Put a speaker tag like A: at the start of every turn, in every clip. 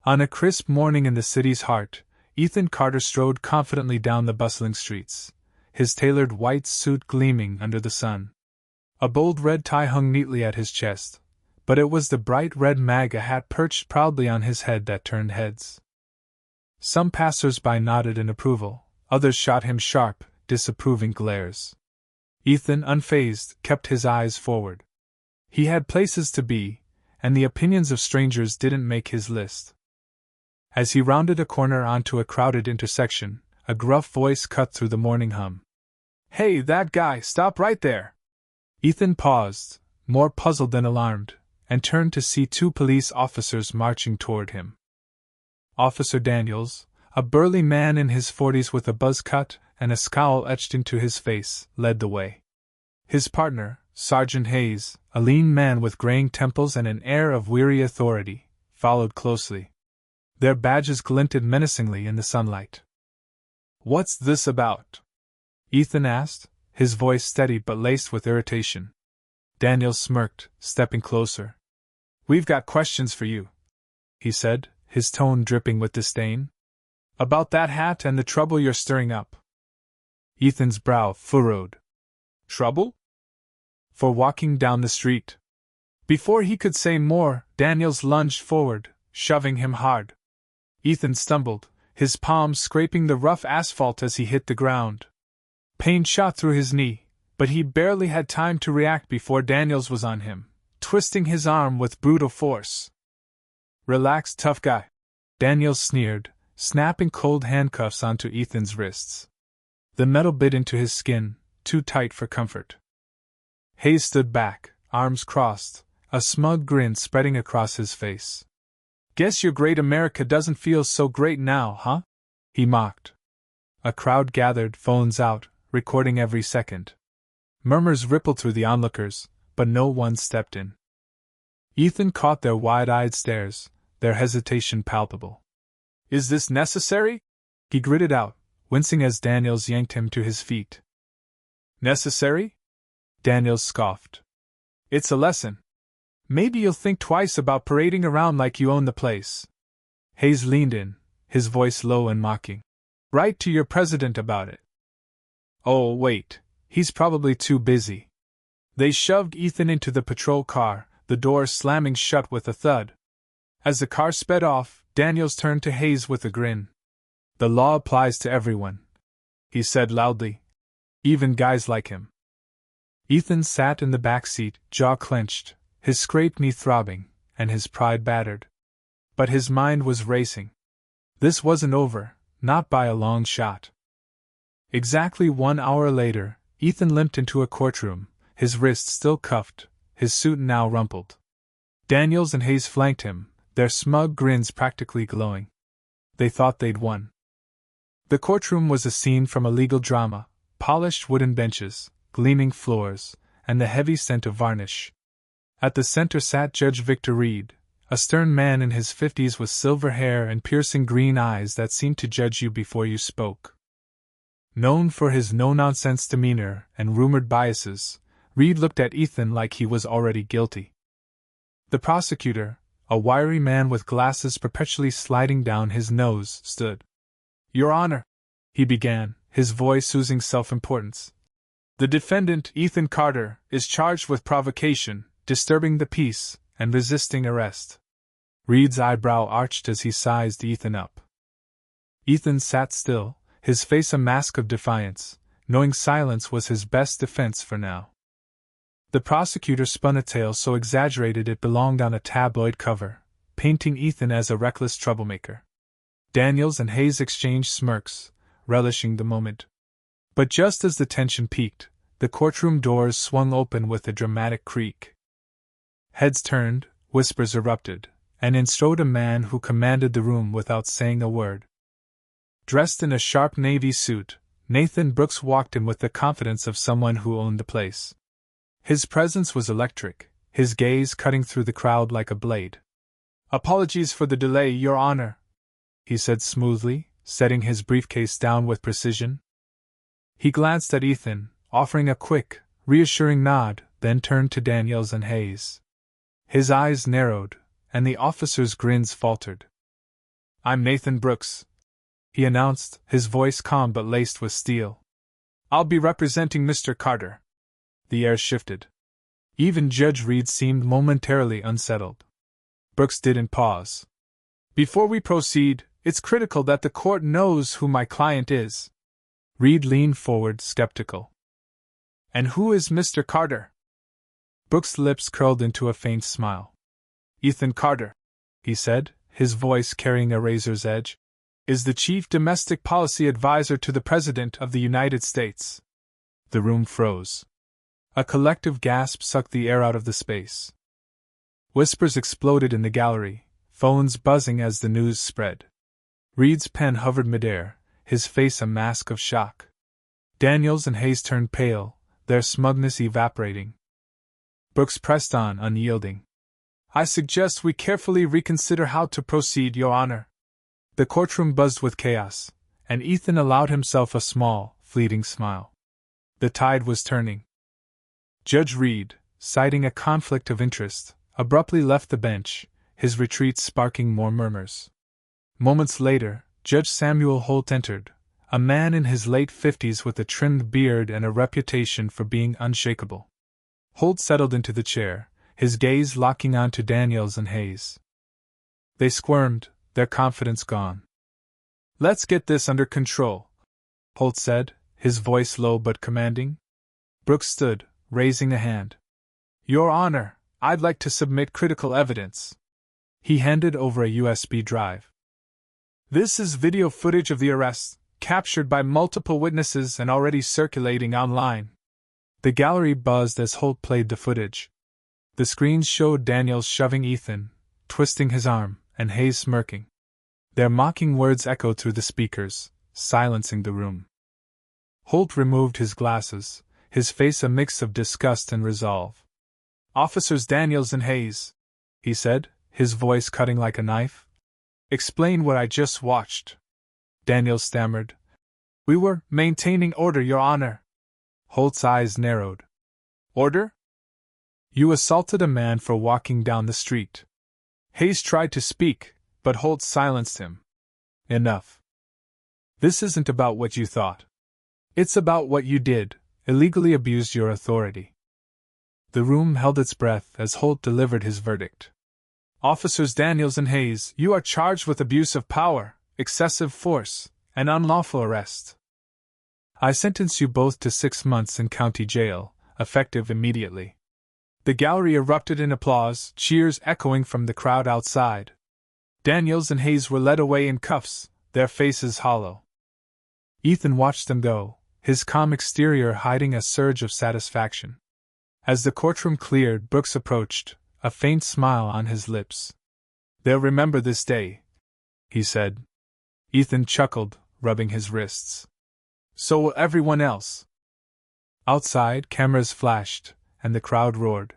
A: On a crisp morning in the city's heart, Ethan Carter strode confidently down the bustling streets, his tailored white suit gleaming under the sun. A bold red tie hung neatly at his chest, but it was the bright red MAGA hat perched proudly on his head that turned heads. Some passers-by nodded in approval, others shot him sharp, disapproving glares. Ethan, unfazed, kept his eyes forward. He had places to be, and the opinions of strangers didn't make his list. As he rounded a corner onto a crowded intersection, a gruff voice cut through the morning hum. "Hey, that guy, stop right there!" Ethan paused, more puzzled than alarmed, and turned to see two police officers marching toward him. Officer Daniels, a burly man in his 40s with a buzz cut and a scowl etched into his face, led the way. His partner, Sergeant Hayes, a lean man with graying temples and an air of weary authority, followed closely. Their badges glinted menacingly in the sunlight. "What's this about?" Ethan asked, his voice steady but laced with irritation. Daniels smirked, stepping closer. "We've got questions for you," he said, his tone dripping with disdain. "About that hat and the trouble you're stirring up." Ethan's brow furrowed. "Trouble?" "For walking down the street." Before he could say more, Daniels lunged forward, shoving him hard. Ethan stumbled, his palms scraping the rough asphalt as he hit the ground. Pain shot through his knee, but he barely had time to react before Daniels was on him, twisting his arm with brutal force. "Relax, tough guy," Daniels sneered, snapping cold handcuffs onto Ethan's wrists. The metal bit into his skin, too tight for comfort. Hayes stood back, arms crossed, a smug grin spreading across his face. "Guess your great America doesn't feel so great now, huh?" he mocked. A crowd gathered, phones out, recording every second. Murmurs rippled through the onlookers, but no one stepped in. Ethan caught their wide-eyed stares, their hesitation palpable. "Is this necessary?" he gritted out, wincing as Daniels yanked him to his feet. "Necessary?" Daniels scoffed. "It's a lesson. Maybe you'll think twice about parading around like you own the place." Hayes leaned in, his voice low and mocking. "Write to your president about it." "Oh, wait, he's probably too busy." They shoved Ethan into the patrol car, the door slamming shut with a thud. As the car sped off, Daniels turned to Hayes with a grin. "The law applies to everyone," he said loudly. "Even guys like him." Ethan sat in the back seat, jaw clenched, his scraped knee throbbing, and his pride battered. But his mind was racing. This wasn't over, not by a long shot. Exactly 1 hour later, Ethan limped into a courtroom, his wrists still cuffed, his suit now rumpled. Daniels and Hayes flanked him, their smug grins practically glowing. They thought they'd won. The courtroom was a scene from a legal drama: polished wooden benches, gleaming floors, and the heavy scent of varnish. At the center sat Judge Victor Reed, a stern man in his 50s with silver hair and piercing green eyes that seemed to judge you before you spoke. Known for his no-nonsense demeanor and rumored biases, Reed looked at Ethan like he was already guilty. The prosecutor, a wiry man with glasses perpetually sliding down his nose, stood. "Your Honor," he began, his voice oozing self-importance. "The defendant, Ethan Carter, is charged with provocation, disturbing the peace, and resisting arrest." Reed's eyebrow arched as he sized Ethan up. Ethan sat still, his face a mask of defiance, knowing silence was his best defense for now. The prosecutor spun a tale so exaggerated it belonged on a tabloid cover, painting Ethan as a reckless troublemaker. Daniels and Hayes exchanged smirks, relishing the moment. But just as the tension peaked, the courtroom doors swung open with a dramatic creak. Heads turned, whispers erupted, and in strode a man who commanded the room without saying a word. Dressed in a sharp navy suit, Nathan Brooks walked in with the confidence of someone who owned the place. His presence was electric, his gaze cutting through the crowd like a blade. "Apologies for the delay, Your Honor," he said smoothly, setting his briefcase down with precision. He glanced at Ethan, offering a quick, reassuring nod, then turned to Daniels and Hayes. His eyes narrowed, and the officers' grins faltered. I'm Nathan Brooks, he announced, his voice calm but laced with steel. I'll be representing Mr. Carter. The air shifted. Even Judge Reed seemed momentarily unsettled. Brooks didn't pause. Before we proceed, it's critical that the court knows who my client is. Reed leaned forward, skeptical. And who is Mr. Carter? Brooks' lips curled into a faint smile. Ethan Carter, he said, his voice carrying a razor's edge, is the chief domestic policy advisor to the President of the United States. The room froze. A collective gasp sucked the air out of the space. Whispers exploded in the gallery, phones buzzing as the news spread. Reed's pen hovered midair, his face a mask of shock. Daniels and Hayes turned pale, their smugness evaporating. Brooks pressed on, unyielding. I suggest we carefully reconsider how to proceed, Your Honor. The courtroom buzzed with chaos, and Ethan allowed himself a small, fleeting smile. The tide was turning. Judge Reed, citing a conflict of interest, abruptly left the bench, his retreat sparking more murmurs. Moments later, Judge Samuel Holt entered, a man in his late 50s with a trimmed beard and a reputation for being unshakable. Holt settled into the chair, his gaze locking onto Daniels and Hayes. They squirmed, their confidence gone. Let's get this under control, Holt said, his voice low but commanding. Brooks stood, raising a hand. Your Honor, I'd like to submit critical evidence. He handed over a USB drive. This is video footage of the arrest, captured by multiple witnesses and already circulating online. The gallery buzzed as Holt played the footage. The screens showed Daniels shoving Ethan, twisting his arm, and Hayes smirking. Their mocking words echoed through the speakers, silencing the room. Holt removed his glasses, his face a mix of disgust and resolve. Officers Daniels and Hayes, he said, his voice cutting like a knife. Explain what I just watched. Daniels stammered. We were maintaining order, Your Honor. Holt's eyes narrowed. Order? You assaulted a man for walking down the street. Hayes tried to speak, but Holt silenced him. Enough. This isn't about what you thought. It's about what you did, illegally abused your authority. The room held its breath as Holt delivered his verdict. Officers Daniels and Hayes, you are charged with abuse of power, excessive force, and unlawful arrest. I sentence you both to 6 months in county jail, effective immediately. The gallery erupted in applause, cheers echoing from the crowd outside. Daniels and Hayes were led away in cuffs, their faces hollow. Ethan watched them go, his calm exterior hiding a surge of satisfaction. As the courtroom cleared, Brooks approached, a faint smile on his lips. They'll remember this day, he said. Ethan chuckled, rubbing his wrists. So will everyone else. Outside, cameras flashed, and the crowd roared.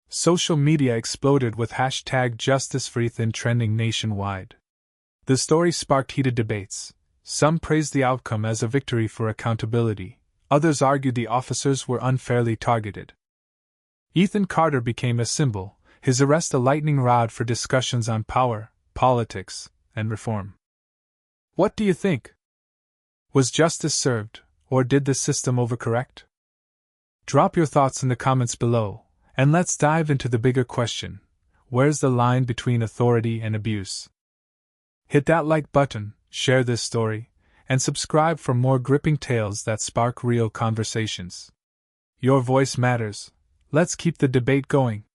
A: Social media exploded with #JusticeForEthan trending nationwide. The story sparked heated debates. Some praised the outcome as a victory for accountability, others argued the officers were unfairly targeted. Ethan Carter became a symbol, his arrest a lightning rod for discussions on power, politics, and reform. What do you think? Was justice served, or did the system overcorrect? Drop your thoughts in the comments below, and let's dive into the bigger question: where's the line between authority and abuse? Hit that like button, share this story, and subscribe for more gripping tales that spark real conversations. Your voice matters. Let's keep the debate going.